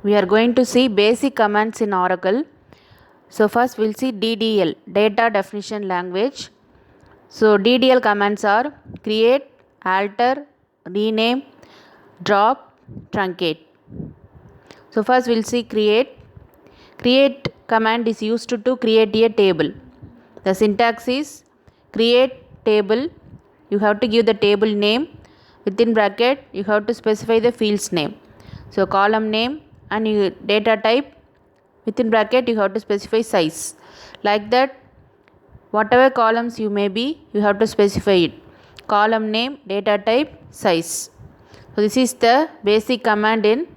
We are going to see basic commands in Oracle. So first we'll see DDL, Data Definition Language. So DDL commands are create, alter, rename, drop, truncate. So first we'll see create. Create command is used to create a table. The syntax is create table. You have to give the table name. Within bracket you have to specify the field's name. So column name and data type. Within bracket you have to specify size. Like that, whatever columns you may be, you have to specify it. Column name, data type, size. So this is the basic command in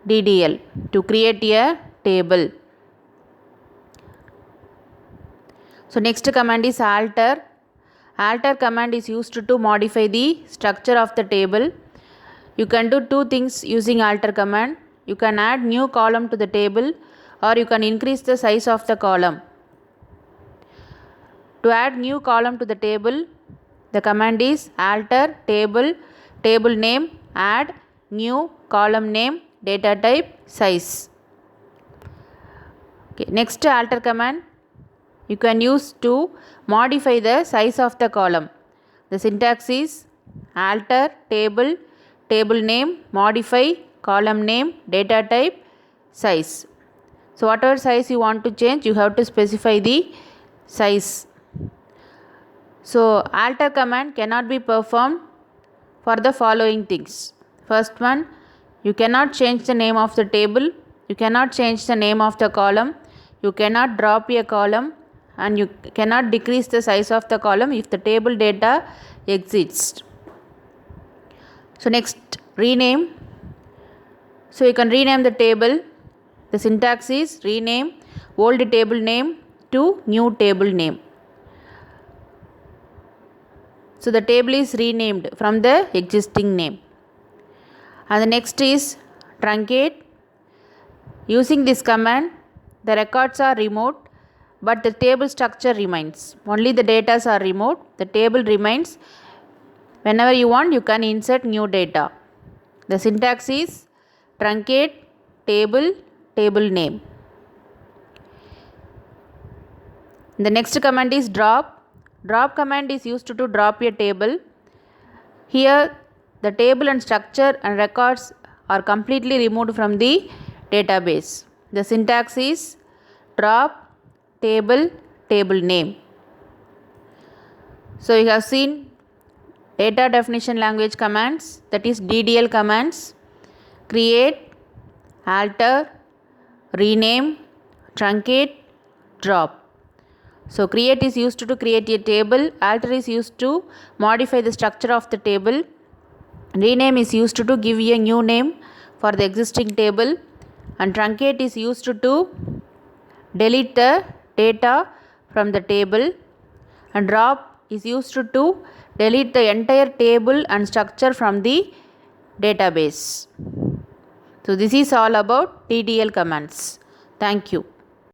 DDL to create a table. So next command is alter. Alter command is used to modify the structure of the table. You can do two things using alter command. You can add new column to the table or you can increase the size of the column. To add new column to the table, the command is alter table, table name, add new column name, data type, size. Okay. Next alter command you can use to modify the size of the column. The syntax is alter table, table name, modify, column name, data type, size. So whatever size you want to change, you have to specify the size. So alter command cannot be performed for the following things. First one, you cannot change the name of the table, you cannot change the name of the column, you cannot drop a column, and you cannot decrease the size of the column if the table data exists. So next, rename. So you can rename the table. The syntax is rename old table name to new table name. So the table is renamed from the existing name. And the next is truncate. Using this command, the records are removed but the table structure remains. Only the data are removed. The table remains. Whenever you want, you can insert new data. The syntax is truncate table, table name. The next command is drop. Drop command is used to drop a table. Here the table and structure and records are completely removed from the database. The syntax is drop table, table name. So you have seen data definition language commands, that is DDL commands: create, alter, rename, truncate, drop. So create is used to create a table, alter is used to modify the structure of the table, rename is used to give a new name for the existing table, and truncate is used to delete the data from the table, and drop is used to delete the entire table and structure from the database. So this is all about DDL commands. Thank you.